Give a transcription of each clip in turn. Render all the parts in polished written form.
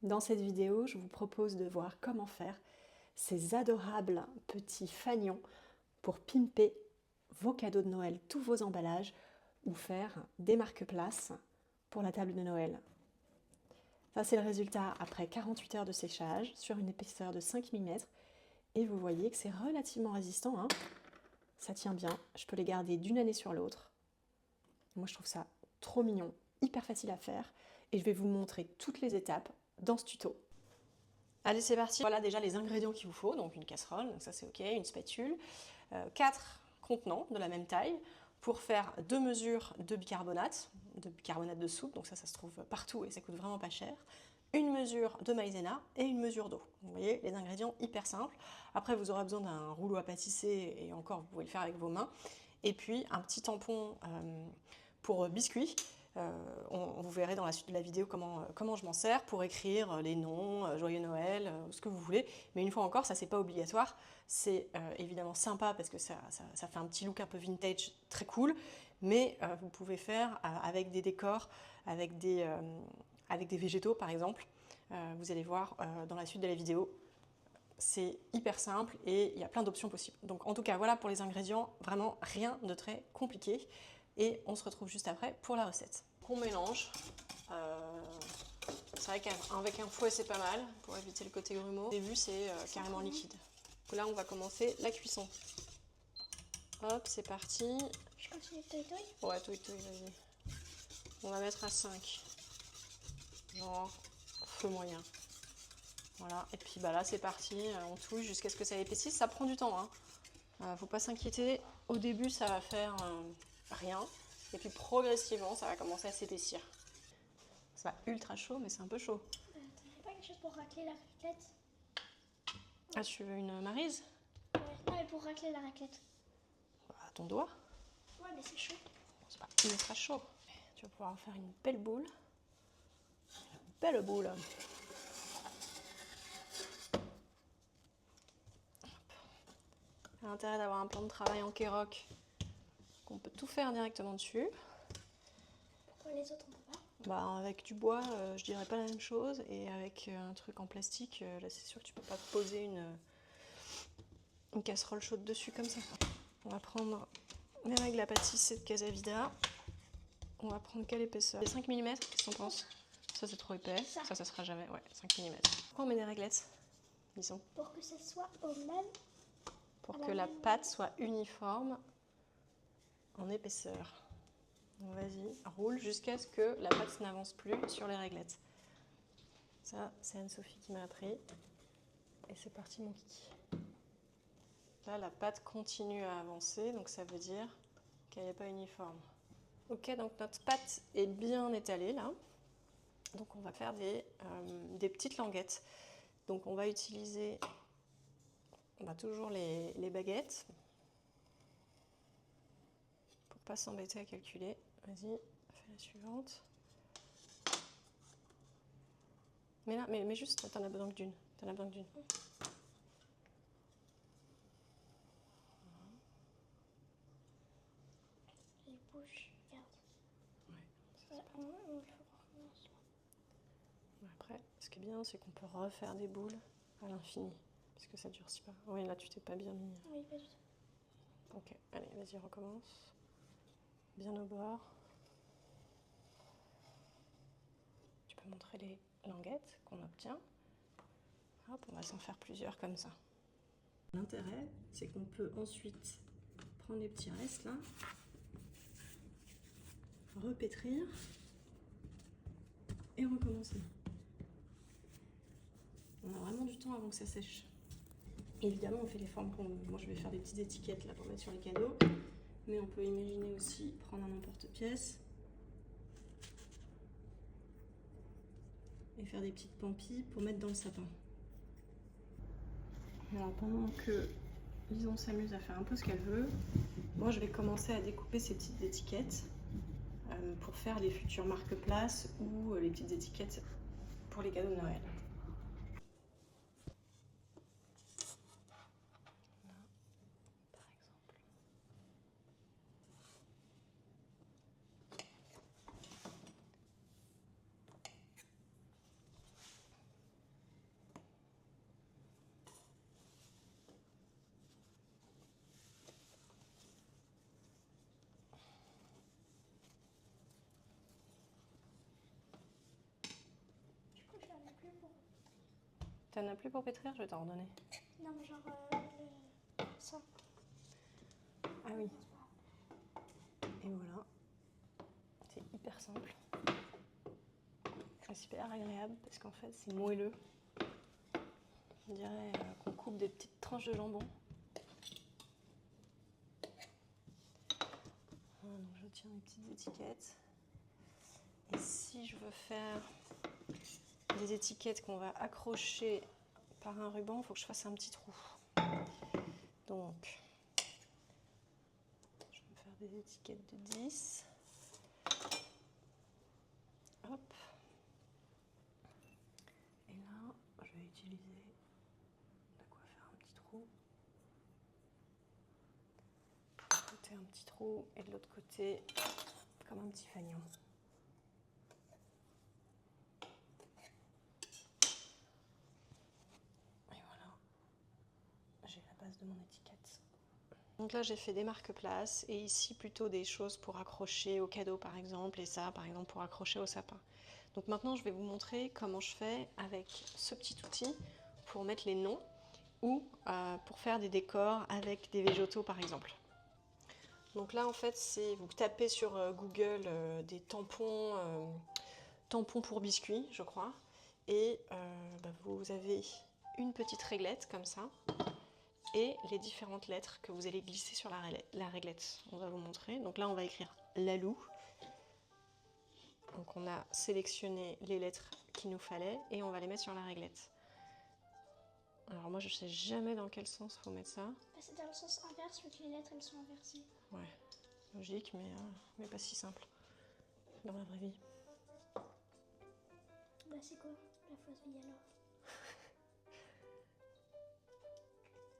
Dans cette vidéo, je vous propose de voir comment faire ces adorables petits fanions pour pimper vos cadeaux de Noël, tous vos emballages, ou faire des marque-places pour la table de Noël. Ça, c'est le résultat après 48 heures de séchage sur une épaisseur de 5 mm. Et vous voyez que c'est relativement résistant, hein. Ça tient bien, je peux les garder d'une année sur l'autre. Moi, je trouve ça trop mignon, hyper facile à faire. Et je vais vous montrer toutes les étapes dans ce tuto. Allez, c'est parti. Voilà déjà les ingrédients qu'il vous faut. Donc une casserole, donc ça c'est ok, une spatule, 4 contenants de la même taille pour faire 2 mesures de bicarbonate de soude. Donc ça se trouve partout et ça coûte vraiment pas cher. Une mesure de maïzena et une mesure d'eau. Vous voyez, les ingrédients hyper simples. Après, vous aurez besoin d'un rouleau à pâtisser et encore, vous pouvez le faire avec vos mains. Et puis un petit tampon pour biscuits. Vous verrez dans la suite de la vidéo comment je m'en sers pour écrire les noms, Joyeux Noël, ce que vous voulez. Mais une fois encore, ça c'est pas obligatoire. C'est évidemment sympa parce que ça fait un petit look un peu vintage très cool. Mais vous pouvez faire avec des décors, avec des végétaux par exemple. Vous allez voir dans la suite de la vidéo. C'est hyper simple et il y a plein d'options possibles. Donc en tout cas, voilà pour les ingrédients, vraiment rien de très compliqué. Et on se retrouve juste après pour la recette. On mélange. C'est vrai qu'avec un fouet c'est pas mal pour éviter le côté grumeau. Au début c'est carrément liquide. Donc là on va commencer la cuisson. Hop, c'est parti. Je continue de toi. Ouais, toi, vas-y. On va mettre à 5. Genre feu moyen. Voilà, et puis bah là c'est parti, on touille jusqu'à ce que ça épaississe, ça prend du temps, hein. Faut pas s'inquiéter, au début ça va faire rien, et puis progressivement ça va commencer à s'épaissir. Ça va ultra chaud, mais c'est un peu chaud. T'as pas quelque chose pour racler la raclette? Ah, tu veux une maryse? Ouais, non mais pour racler la raclette. Bah, ton doigt. Ouais mais c'est chaud. C'est pas ultra chaud. Tu vas pouvoir faire une belle boule. Une belle boule. L'intérêt d'avoir un plan de travail en Kéroc, qu'on peut tout faire directement dessus. Pourquoi les autres on peut pas? Bah, avec du bois, je dirais pas la même chose, et avec un truc en plastique, là c'est sûr que tu peux pas poser une casserole chaude dessus comme ça. On va prendre les règles à pâtisser de Casavida. On va prendre quelle épaisseur? Les 5 mm, qu'est-ce que t'en penses? Ça c'est trop épais, ça sera jamais, ouais, 5 mm. Pourquoi on met des réglettes, disons? Pour que ça soit au même. Pour que la pâte soit uniforme en épaisseur. Donc vas-y, roule jusqu'à ce que la pâte n'avance plus sur les réglettes. Ça, c'est Anne-Sophie qui m'a appris. Et c'est parti mon kiki. Là, la pâte continue à avancer, donc ça veut dire qu'elle n'est pas uniforme. Ok, donc notre pâte est bien étalée là. Donc on va faire des petites languettes. Donc on va utiliser toujours les baguettes. Pour pas s'embêter à calculer. Vas-y, fais la suivante. Mais là, mais juste, t'en as besoin que d'une. T'en as besoin que d'une. Les bouches, regarde. Ouais, après, ce qui est bien, c'est qu'on peut refaire des boules à l'infini. Parce que ça durcit pas. Oui, là, tu t'es pas bien mis. Oui, pas du tout. Ok, allez, vas-y, recommence. Bien au bord. Tu peux montrer les languettes qu'on obtient. Hop, on va s'en faire plusieurs comme ça. L'intérêt, c'est qu'on peut ensuite prendre les petits restes là, repétrir et recommencer. On a vraiment du temps avant que ça sèche. Évidemment, on fait les formes qu'on... Moi, je vais faire des petites étiquettes là pour mettre sur les cadeaux. Mais on peut imaginer aussi prendre un emporte-pièce et faire des petites pampilles pour mettre dans le sapin. Alors pendant que Lison s'amuse à faire un peu ce qu'elle veut, moi je vais commencer à découper ces petites étiquettes pour faire les futures marque-places ou les petites étiquettes pour les cadeaux de Noël. Là, par exemple. T'en as plus pour pétrir? Je vais t'en redonner. Non, mais genre ça. Ah oui. Et voilà. C'est hyper simple. C'est super agréable parce qu'en fait c'est moelleux. On dirait qu'on coupe des petites tranches de jambon. Voilà, donc je tiens mes petites étiquettes. Et si je veux faire des étiquettes qu'on va accrocher par un ruban, il faut que je fasse un petit trou. Donc, je vais faire des étiquettes de 10. Hop. Et là, je vais utiliser de quoi faire un petit trou. D'un côté, un petit trou, et de l'autre côté, comme un petit fanion. Et voilà, j'ai la base de mon étiquette. Donc là, j'ai fait des marque-places, et ici, plutôt des choses pour accrocher au cadeau, par exemple, et ça, par exemple, pour accrocher au sapin. Donc maintenant, je vais vous montrer comment je fais avec ce petit outil pour mettre les noms ou pour faire des décors avec des végétaux, par exemple. Donc là, en fait, c'est vous tapez sur Google des tampons pour biscuits, je crois, et vous avez une petite réglette comme ça, et les différentes lettres que vous allez glisser sur la réglette. On va vous montrer. Donc là, on va écrire Lalou. Donc on a sélectionné les lettres qu'il nous fallait et on va les mettre sur la réglette. Alors moi je sais jamais dans quel sens faut mettre ça. Bah, c'est dans le sens inverse vu que les lettres elles sont inversées. Ouais, logique mais pas si simple dans la vraie vie. Bah c'est quoi la fausse vie alors?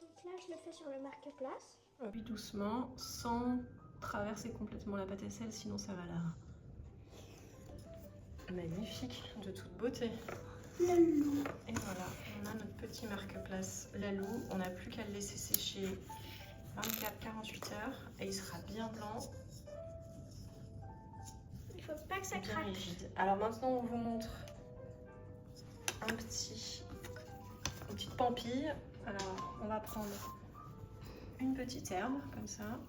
Donc là je le fais sur le marque-place. Puis doucement, sans traverser complètement la pâte à sel, sinon ça va là. Magnifique, de toute beauté. Lalou. Et voilà, on a notre petit marque-place Lalou. On n'a plus qu'à le laisser sécher 24-48 heures et il sera bien blanc. Il faut pas que ça Bien craque. rigide. Alors maintenant, on vous montre une petite pampille. Alors, on va prendre une petite herbe comme ça.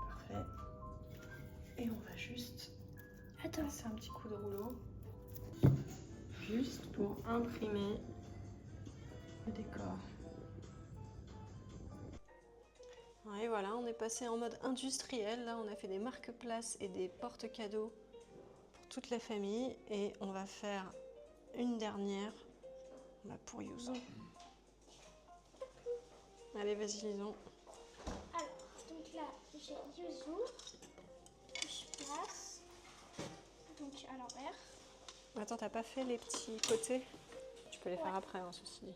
Parfait. Et on va juste passer un petit coup de rouleau. Juste pour imprimer le décor. Et voilà, on est passé en mode industriel. Là, on a fait des marque-places et des porte-cadeaux pour toute la famille. Et on va faire une dernière pour Yuzo. Allez, vas-y, Lison. Alors, donc là, j'ai Yuzu. Je place. Donc à l'envers. Attends, t'as pas fait les petits côtés? Tu peux les faire après, hein, ceci dit.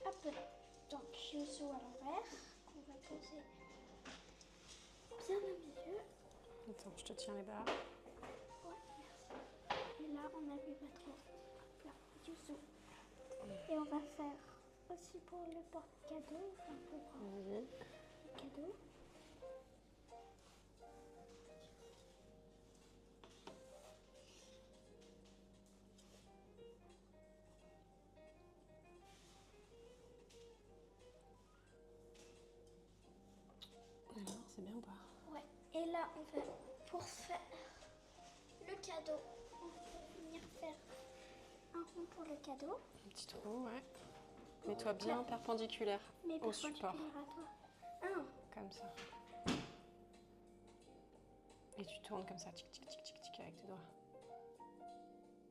Hop, donc Yuzu à l'envers, qu'on va poser bien au milieu. Attends, je te tiens les barres. Ouais, merci. Et là, on n'appuie pas trop. Hop là, Yuzu. Et on va faire aussi pour le porte-cadeau, enfin pour le cadeau. Alors, c'est bien ou pas? Ouais. Et là, on va, pour faire le cadeau, on va venir faire un rond pour le cadeau. Un petit trou, ouais. Mets-toi bien perpendiculaire au support. À toi. Un. Comme ça. Et tu tournes comme ça, tic tic tic tic tic avec tes doigts.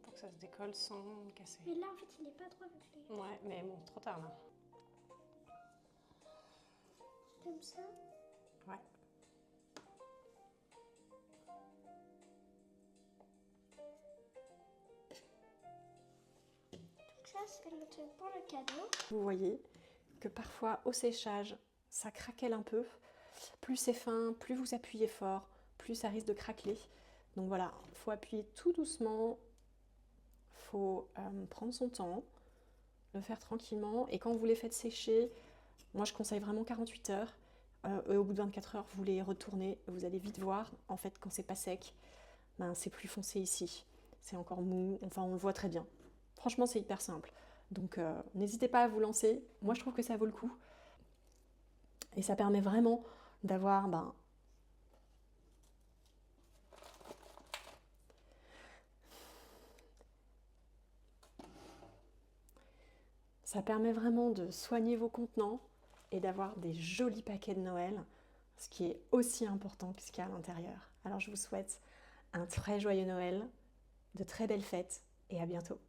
Pour que ça se décolle sans casser. Mais là, en fait, il n'est pas droit avec les... Ouais, mais bon, trop tard là. Comme ça. Ouais. Donc ça, c'est le truc pour le cadeau. Vous voyez que parfois, au séchage, ça craquelle un peu. Plus c'est fin, plus vous appuyez fort, plus ça risque de craqueler. Donc voilà, il faut appuyer tout doucement, il faut prendre son temps, le faire tranquillement. Et quand vous les faites sécher, moi je conseille vraiment 48 heures. et au bout de 24 heures, vous les retournez, vous allez vite voir, en fait, quand c'est pas sec, ben, c'est plus foncé ici. C'est encore mou, enfin on le voit très bien. Franchement, c'est hyper simple. Donc n'hésitez pas à vous lancer. Moi, je trouve que ça vaut le coup. Et ça permet vraiment d'avoir ça permet vraiment de soigner vos contenants et d'avoir des jolis paquets de Noël, ce qui est aussi important que ce qu'il y a à l'intérieur. Alors je vous souhaite un très joyeux Noël, de très belles fêtes et à bientôt.